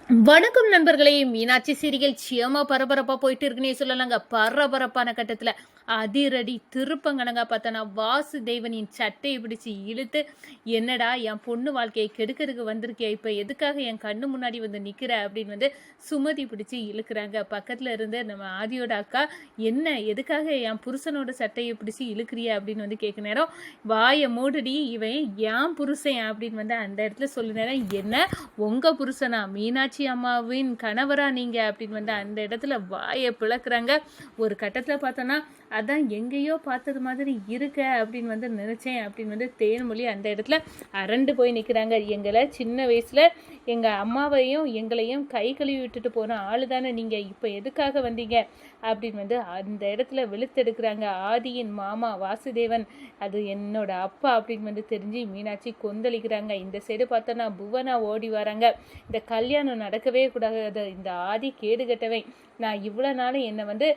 வணக்கம் நண்பர்களே. மீனாட்சி சீரியல் சியமா பரபரப்பா போயிட்டு இருக்குன்னே சொல்லலாங்க. பரபரப்பான கட்டத்துல அதிரடி திருப்பங்கனங்க பார்த்தனா வாசுதேவனின் சட்டையை பிடிச்சு இழுத்து, என்னடா என் பொண்ணு வாழ்க்கையை கெடுக்கிறதுக்கு வந்திருக்கியா, இப்ப எதுக்காக என் கண்ணு முன்னாடி வந்து நிக்கிற அப்படின்னு வந்து சுமதி பிடிச்சு இழுக்கிறாங்க. பக்கத்துல இருந்து நம்ம ஆதியோட அக்கா, என்ன எதுக்காக என் புருஷனோட சட்டையை பிடிச்சு இழுக்கிறிய அப்படின்னு வந்து கேட்க நேரம், வாயை மூடுடி, இவன் என் புருஷன் அப்படின்னு வந்து அந்த இடத்துல சொல்ல நேரம், என்ன உங்க புருஷனா, மீனாட்சி அம்மாவின் கணவரா நீங்க அப்படின்னு வந்து அந்த இடத்துல வாயை பிளக்குறாங்க. ஒரு கட்டத்துல பார்த்தோன்னா, அதான் எங்கேயோ பார்த்தது மாதிரி இருக்க அப்படின்னு வந்து நினைச்சேன் அப்படின்னு வந்து தேன்மொழி அந்த இடத்துல அரண்டு போய் நிற்கிறாங்க. எங்களை சின்ன வயசுல எங்கள் அம்மாவையும் எங்களையும் கை கழுவி விட்டுட்டு போன ஆளு தானே நீங்கள், இப்போ எதுக்காக வந்தீங்க அப்படின்னு வந்து அந்த இடத்துல வெளுத்தெடுக்கிறாங்க. ஆதியின் மாமா வாசுதேவன் அது என்னோட அப்பா அப்படின்னு வந்து தெரிஞ்சு மீனாட்சி கொந்தளிக்கிறாங்க. இந்த சைடு பார்த்தோன்னா புவனா ஓடி வராங்க. இந்த கல்யாணம் நடக்கவே கூடாது, இந்த ஆதி கேடு கட்டவன், நான் இவ்வளோ நாளும் என்னை வந்து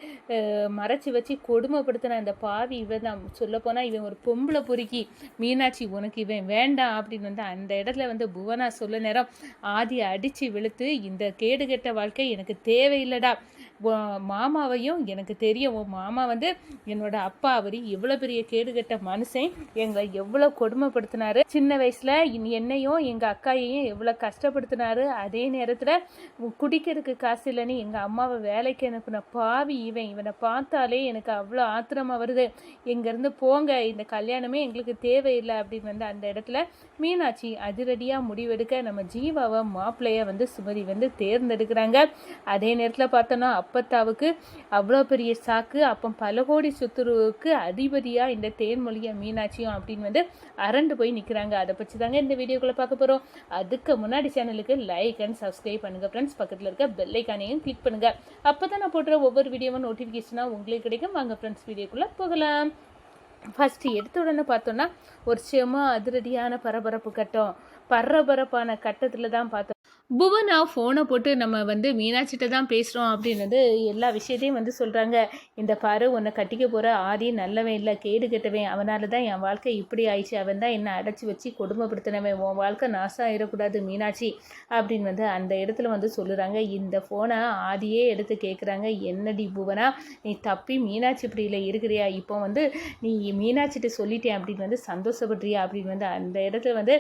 மறைச்சி வச்சு கொடுமைப்படுத்தின அந்த பாவி இவன் தான். சொல்லப்போனால் இவன் ஒரு பொம்பளை பொறுக்கி, மீனாட்சி உனக்கு இவன் வேண்டாம் அப்படின்னு வந்து அந்த இடத்துல வந்து புவனா சொல்ல நேரம், ஆதியை அடித்து வெளுத்து, இந்த கேடு கெட்ட வாழ்க்கை எனக்கு தேவையில்லடா, மாமாவையும் எனக்கு தெரியும், உன் மாமா வந்து என்னோட அப்பா, அவர் எவ்வளோ பெரிய கேடுகட்ட மனுஷன், எங்களை எவ்வளோ கொடுமைப்படுத்தினாரு, சின்ன வயசில் என்னையும் எங்கள் அக்காயையும் எவ்வளோ கஷ்டப்படுத்தினாரு, அதே நேரத்தில் குடிக்கிறதுக்கு காசு இல்லைன்னு எங்கள் அம்மாவை வேலைக்கு அனுப்பின பாவி இவனை பார்த்தாலே எனக்கு அவ்வளோ ஆத்திரமாக வருது, எங்கேருந்து போங்க, இந்த கல்யாணமே எங்களுக்கு தேவையில்லை அப்படின்னு வந்து அந்த இடத்துல மீனாட்சி அதிரடியாக முடிவெடுக்க நம்ம ஜீவாவை மாப்பிள்ளைய வந்து சுமதி வந்து தேர்ந்தெடுக்கிறாங்க. அதே நேரத்தில் பார்த்தோன்னா அப்பத்தாவுக்கு அவ்வளோ பெரிய சாக்கு, அப்போ பல கோடி சொத்துருவுக்கு அதிபதியாக இந்த தேன்மொழியை மீனாட்சியும் அப்படின்னு வந்து அரண்டு போய் நிற்கிறாங்க. அதை பற்றி தாங்க இந்த வீடியோக்குள்ளே பார்க்க போகிறோம். அதுக்கு முன்னாடி சேனலுக்கு லைக் அண்ட் சப்ஸ்கிரைப் பண்ணுங்கள் ஃப்ரெண்ட்ஸ். பக்கத்தில் இருக்க பெல் ஐக்கானையும் கிளிக் பண்ணுங்கள். அப்போ தான் நான் போடுற ஒவ்வொரு வீடியோவும் நோட்டிஃபிகேஷனாக உங்களுக்கு கிடைக்கும். வாங்க ஃப்ரெண்ட்ஸ் வீடியோக்குள்ளே போகலாம். ஃபஸ்ட்டு எடுத்த உடனே பார்த்தோன்னா ஒரு செம அதிரடியான பரபரப்பான கட்டத்தில் தான் பார்த்தோம். புவனா ஃபோனை போட்டு நம்ம வந்து மீனாட்சிட்ட தான் பேசுகிறோம் அப்படின்னு வந்து எல்லா விஷயத்தையும் வந்து சொல்கிறாங்க. இந்த பாரு, உன்னை கட்டிக்க போகிற ஆதி நல்லவன் இல்லை, கேடு கெட்டவன், அவனால தான் என் வாழ்க்கை இப்படி ஆயிடுச்சு, அவன் தான் என்னை அடைச்சி வச்சு கொடுமைப்படுத்தினவன், உன் வாழ்க்கை நாசம் ஆயிடக்கூடாது மீனாட்சி அப்படின்னு வந்து அந்த இடத்துல வந்து சொல்லுறாங்க. இந்த ஃபோனை ஆதியே எடுத்து கேட்குறாங்க, என்னடி புவனா, நீ தப்பி மீனாட்சி இப்படியில் இருக்கிறியா, இப்போ வந்து நீ மீனாட்சிட்ட சொல்லிட்டேன் அப்படின்னு வந்து சந்தோஷப்படுறியா அப்படின்னு வந்து அந்த இடத்துல வந்து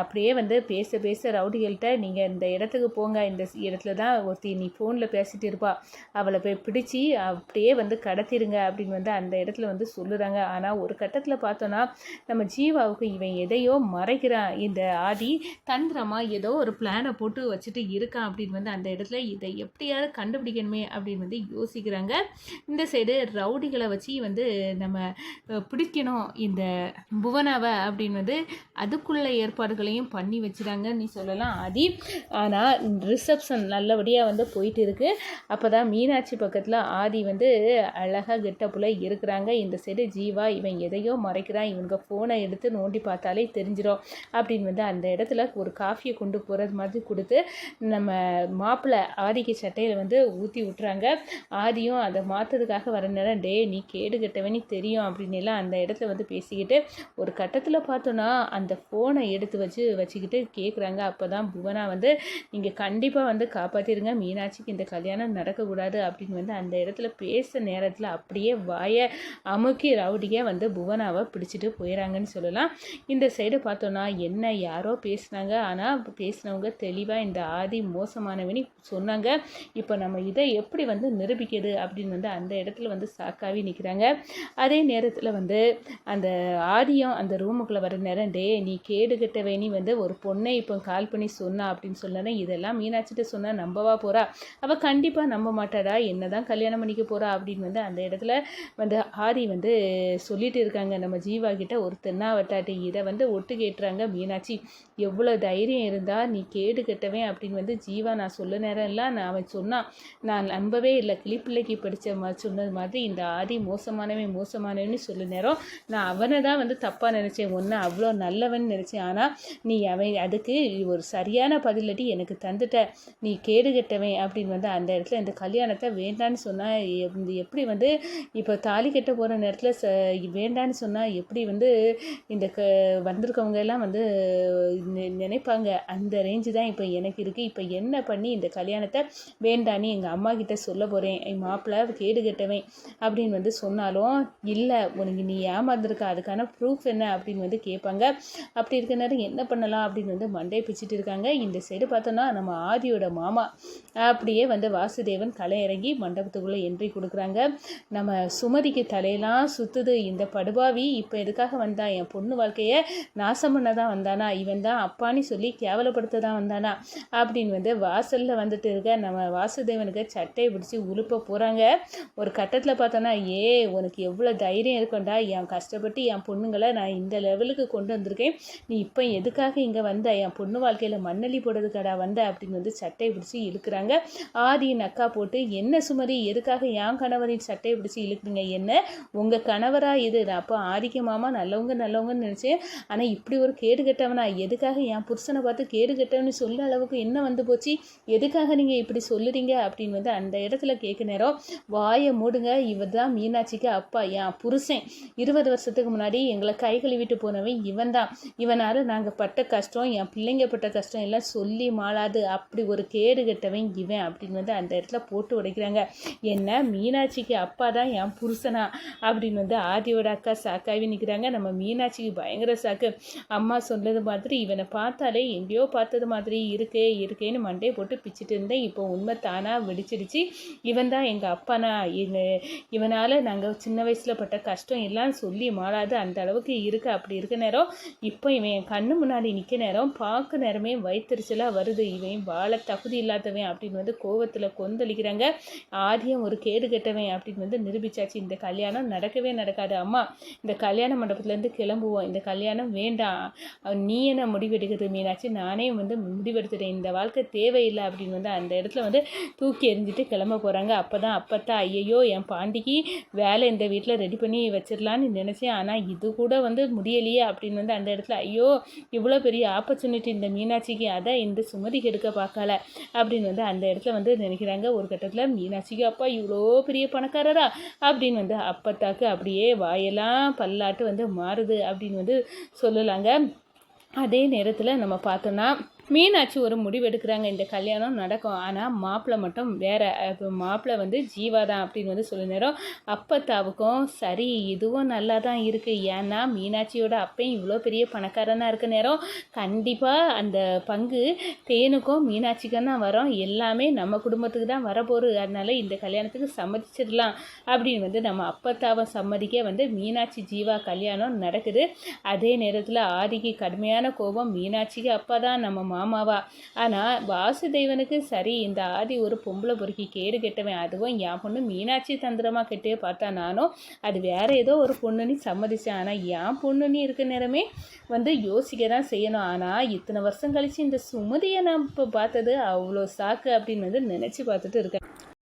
அப்படியே வந்து பேச ரவுடிகள்கிட்ட, நீங்கள் இந்த இடத்துக்கு போங்க, இந்த இடத்துல தான் ஒருத்தி நீ ஃபோனில் பேசிகிட்டு இருப்பா, அவளை போய் பிடிச்சி அப்படியே வந்து கடத்திடுங்க அப்படின்னு வந்து அந்த இடத்துல வந்து சொல்லுறாங்க. ஆனால் ஒரு கட்டத்தில் பார்த்தோன்னா நம்ம ஜீவாவுக்கு இவன் எதையோ மறைக்கிறான், இந்த ஆதி தந்திரமாக ஏதோ ஒரு பிளானை போட்டு வச்சுட்டு இருக்கான் அப்படின்னு வந்து அந்த இடத்துல இதை எப்படியாவது கண்டுபிடிக்கணுமே அப்படின்னு வந்து யோசிக்கிறாங்க. இந்த சைடு ரவுடிகளை வச்சு வந்து நம்ம பிடிக்கணும் இந்த புவனாவை அப்படின்னு வந்து அதுக்குள்ள ஏற்பாடுகளையும் பண்ணி வச்சுறாங்கன்னு சொல்லலாம் ஆதி. ஆனால் ரிசப்ஷன் நல்லபடியாக வந்து போயிட்டு இருக்கு. அப்போ தான் மீனாட்சி பக்கத்தில் ஆதி வந்து அழகாக கெட்டப்புல இருக்கிறாங்க. இந்த சைடு ஜீவா, இவன் எதையோ மறைக்கிறான், இவங்க ஃபோனை எடுத்து நோண்டி பார்த்தாலே தெரிஞ்சிடும் அப்படின்னு வந்து அந்த இடத்துல ஒரு காஃபியை கொண்டு போகிறது மாதிரி கொடுத்து நம்ம மாப்பிள்ளை ஆதிக்கு சட்டையில் வந்து ஊற்றி விட்டுறாங்க. ஆதியும் அதை மாற்றதுக்காக வர நேரம், டே நீ கேடு கெட்டவனே தெரியும் அப்படின்னு எல்லாம் அந்த இடத்துல வந்து பேசிக்கிட்டு ஒரு கட்டத்தில் பார்த்தோன்னா அந்த ஃபோனை எடுத்து வச்சுக்கிட்டு கேட்குறாங்க. அப்போ தான் புவனா வந்து, நீங்கள் கண்டிப்பாக வந்து காப்பாற்றிடுங்க, மீனாட்சிக்கு இந்த கல்யாணம் நடக்கக்கூடாது அப்படின்னு வந்து அந்த இடத்துல பேச நேரத்தில் அப்படியே வாயை அமுக்கி ரவுடியாக வந்து புவனாவை பிடிச்சிட்டு போயிடறாங்கன்னு சொல்லலாம். இந்த சைடு பார்த்தோன்னா என்ன யாரோ பேசினாங்க, ஆனால் பேசினவங்க தெளிவாக இந்த ஆதி மோசமானவனி சொன்னாங்க. இப்போ நம்ம இதை எப்படி வந்து நிரூபிக்கிறது அப்படின்னு வந்து அந்த இடத்துல வந்து சாக்காவி நிற்கிறாங்க. அதே நேரத்தில் வந்து அந்த ஆதியும் அந்த ரூமுக்குள்ளே வர நேரம், டே நீ கேடு கெட்டவேணி வந்து ஒரு பொண்ணை இப்போ கால் பண்ணி சொன்னா அப்படின்னு சொன்னேன்னா, இதெல்லாம் மீனாட்சிட்ட சொன்னால் நம்பவா போகிறா, அவள் கண்டிப்பாக நம்ப மாட்டாடா, என்ன தான் கல்யாணம் பண்ணிக்க போகிறா அப்படின்னு வந்து அந்த இடத்துல வந்து ஆதி வந்து சொல்லிட்டு இருக்காங்க. நம்ம ஜீவா கிட்ட ஒரு தென்னாவட்டாட்டி இதை வந்து ஒட்டு கேட்டுறாங்க மீனாட்சி. எவ்வளோ தைரியம் இருந்தால் நீ கேடு கெட்டவேன் அப்படின்னு வந்து ஜீவா நான் சொல்ல நேரம் இல்லை, நான் அவன் சொன்னான், நான் நம்பவே இல்லை, கிளிப்பிள்ளைக்கு படித்த சொன்னது மாதிரி இந்த ஆதி மோசமானவன்னு சொல்ல நேரம், நான் அவனை தான் வந்து தப்பாக நினச்சேன், ஒன்று அவ்வளோ நல்லவன் நினச்சேன், ஆனால் நீ அவன் அதுக்கு ஒரு சரியான பதிலடி எனக்கு தந்துட்ட, நீ கேடு கெட்டவன் அப்படின்னு வந்து அந்த இடத்துல இந்த கல்யாணத்தை வேண்டான்னு சொன்னால் எப்படி வந்து இப்போ தாலி கட்ட போகிற நேரத்தில் வேண்டான்னு சொன்னால் எப்படி வந்து இந்த வந்திருக்கவங்க எல்லாம் வந்து நினைப்பாங்க. அந்த ரேஞ்சு தான் இப்போ எனக்கு இருக்குது. இப்போ என்ன பண்ணி இந்த கல்யாணத்தை வேண்டான்னு எங்கள் அம்மா கிட்ட சொல்ல போகிறேன், என் மாப்பிள்ளை கேடு கெட்டவன் அப்படின்னு வந்து சொன்னாலும் இல்லை உனக்கு நீ ஏமாந்துருக்க, அதுக்கான ப்ரூஃப் என்ன அப்படின்னு வந்து கேட்பாங்க. அப்படி இருக்க நேரம் என்ன பண்ணலாம் அப்படின்னு வந்து மண்டை பிச்சுட்டு இருக்காங்க. இந்த சைடு பார்த்தோன்னா நம்ம ஆதியோட மாமா அப்படியே வந்து வாசுதேவன் களை இறங்கி மண்டபத்துக்குள்ளே என்ட்ரி கொடுக்குறாங்க. நம்ம சுமதிக்கு தலையெல்லாம் சுற்றுது. இந்த படுபாவி இப்போ எதுக்காக வந்தா, என் பொண்ணு வாழ்க்கையை நாசம் பண்ண தான் வந்தானா, இவன் தான் அப்பான்னு சொல்லி கேவலப்படுத்த தான் வந்தானா அப்படின்னு வந்து வாசலில் வந்துட்டு இருக்க நம்ம வாசுதேவனுக்கு சட்டையை பிடிச்சி உழுப்ப போகிறாங்க. ஒரு கட்டத்தில் பார்த்தோன்னா உனக்கு எவ்வளோ தைரியம் இருக்கும்டா, என் கஷ்டப்பட்டு என் பொண்ணுங்களை நான் இந்த லெவலுக்கு கொண்டு வந்திருக்கேன், நீ இப்போ எதுக்காக இங்கே வந்த, என் பொண்ணு வாழ்க்கையில் மண்ணள்ளி போடுறதுக்கடா வந்த அப்படின்னு வந்து சட்டையை பிடிச்சி இழுக்கிறாங்க. ஆதியின் அக்கா போட்டு என்ன சுமதி எதுக்காக என் கணவரின் சட்டையை பிடிச்சி இழுக்கிறீங்க, என்ன உங்கள் கணவராக இது, நான் அப்போ ஆதிக்க மாமா நல்லவங்கன்னு நினச்சேன், ஆனால் இப்படி ஒரு கேடு கெட்டவனா, எதுக்காக என் புருஷனை பார்த்து கேடு கெட்டவன்னு சொல்ல அளவுக்கு என்ன வந்து போச்சு, எதுக்காக நீங்கள் இப்படி சொல்லுறீங்க அப்படின்னு வந்து அந்த இடத்துல கேட்க நேரம் வாயை மூடுங்க, இவர் தான் மீனாட்சிக்கு அப்பா, என் புருஷன் 20 வருஷத்துக்கு முன்னாடி எங்களை கை கழுவிட்டு போனவன் இவன் தான், இவனால் நாங்கள் பட்ட கஷ்டம், என் பிள்ளைங்க பட்ட கஷ்டம் எல்லாம் சொல்லி மாளாது, அப்படி ஒரு கேடு கெட்டவன் இவன் அப்படின்னு வந்து அந்த இடத்துல போட்டு உடைக்கிறாங்க. என்ன மீனாட்சிக்கு அப்பா தான் என் புருஷனா அப்படின்னு வந்து ஆதியோட அக்கா சாக்காவி நிற்கிறாங்க. நம்ம மீனாட்சிக்கு பயங்கர சாக்கு. அம்மா சொன்னது மாதிரி இவனை பார்த்தாலே எங்கேயோ பார்த்தது மாதிரி இருக்கேன்னு மண்டையை போட்டு பிச்சுட்டு இருந்தேன், இப்போ உண்மை தானாக வெடிச்சிடுச்சு, இவன் தான் எங்கள் அப்பானா, இவனால் நாங்கள் சின்ன வயசில் பட்ட கஷ்டம் எல்லாம் சொல்லி மாறாது அந்த அளவுக்கு இருக்குது. அப்படி இருக்க நேரம் இப்போ இவன் என் கண்ணு முன்னாடி நிற்க நேரம் பார்க்க நேரமே வயிற்றுச்சலாக வருது, இவன் வாழ தகுதி இல்லாதவன் அப்படின்னு வந்து கோவத்தில் கொந்தளிக்கிறாங்க. ஆதியம் ஒரு கேடு கெட்டவன் அப்படின்னு வந்து நிரூபிச்சாச்சு. இந்த கல்யாணம் நடக்கவே நடக்காது, அம்மா இந்த கல்யாண மண்டபத்துலேருந்து கிளம்புவோம், இந்த கல்யாணம் வேண்டாம், நீ என்ன முடிவெடுக்கிறது மீனாட்சி, நானே வந்து முடிவெடுத்துட்டேன், இந்த வாழ்க்கை தேவையில்லை அப்படின்னு வந்து அந்த இடத்துல வந்து தூக்கி எறிஞ்சிட்டு கிளம்ப போகிறாங்க. அப்போத்தான் ஐயையோ என் பாண்டிக்கு வேலை இந்த வீட்டில் ரெடி பண்ணி வச்சிடலான்னு நினச்சேன், ஆனால் இது கூட வந்து முடியலையே அப்படின்னு வந்து அந்த இடத்துல ஐயோ இவ்வளோ பெரிய ஆப்பர்ச்சுனிட்டி இந்த மீனாட்சிக்கு, அதை இந்த சுமதிக்கு எடுக்க பார்க்கல அப்படின்னு வந்து அந்த இடத்துல வந்து நினைக்கிறாங்க. ஒரு கட்டத்தில் மீனாட்சிக்கு அப்பா இவ்வளோ பெரிய பணக்காரரா அப்படின்னு வந்து அப்பத்தாக்கு அப்படியே வாயெல்லாம் பல்லாட்டு வந்து மாறுது அப்படின்னு வந்து சொல்லலாங்க. அதே நேரத்தில் நம்ம பார்த்தோன்னா மீனாட்சி ஒரு முடிவு எடுக்கிறாங்க, இந்த கல்யாணம் நடக்கும், ஆனால் மாப்பிள்ளை மட்டும் வேறு, இப்போ மாப்பிள்ளை வந்து ஜீவா தான் அப்படின்னு வந்து சொல்ல நேரம் அப்பத்தாவுக்கும் சரி இதுவும் நல்லா தான் இருக்குது, ஏன்னா மீனாட்சியோட அப்பையும் இவ்வளோ பெரிய பணக்காரனாக இருக்க நேரம் கண்டிப்பாக அந்த பங்கு தேனுக்கும் மீனாட்சிக்கும் தான் வரும், எல்லாமே நம்ம குடும்பத்துக்கு தான் வரப்போகுது, அதனால் இந்த கல்யாணத்துக்கு சம்மதிச்சிடலாம் அப்படின்னு வந்து நம்ம அப்பத்தாவை சம்மதிக்க வந்து மீனாட்சி ஜீவா கல்யாணம் நடக்குது. அதே நேரத்தில் ஆதிக்கு கடுமையான கோபம், மீனாட்சிக்கு அப்பா தான் நம்ம மாமாவா, ஆனால் வாசுதேவனுக்கு சரி இந்த ஆதி ஒரு பொம்பளை பொறுக்கி கேடு கெட்டவன், அதுவும் என் பொண்ணு மீனாட்சி தந்திரமாக கெட்டே பார்த்தா நானும் அது வேற ஏதோ ஒரு பொண்ணுன்னு சம்மதிச்சேன், ஆனால் என் பொண்ணுன்னு இருக்க நேரமே வந்து யோசிக்க தான் செய்யணும், ஆனால் இத்தனை வருஷம் கழித்து இந்த சுமதியை நான் இப்போ பார்த்தது அவ்வளோ சாக்கு அப்படின்னு வந்து நினச்சி பார்த்துட்டு இருக்கேன்.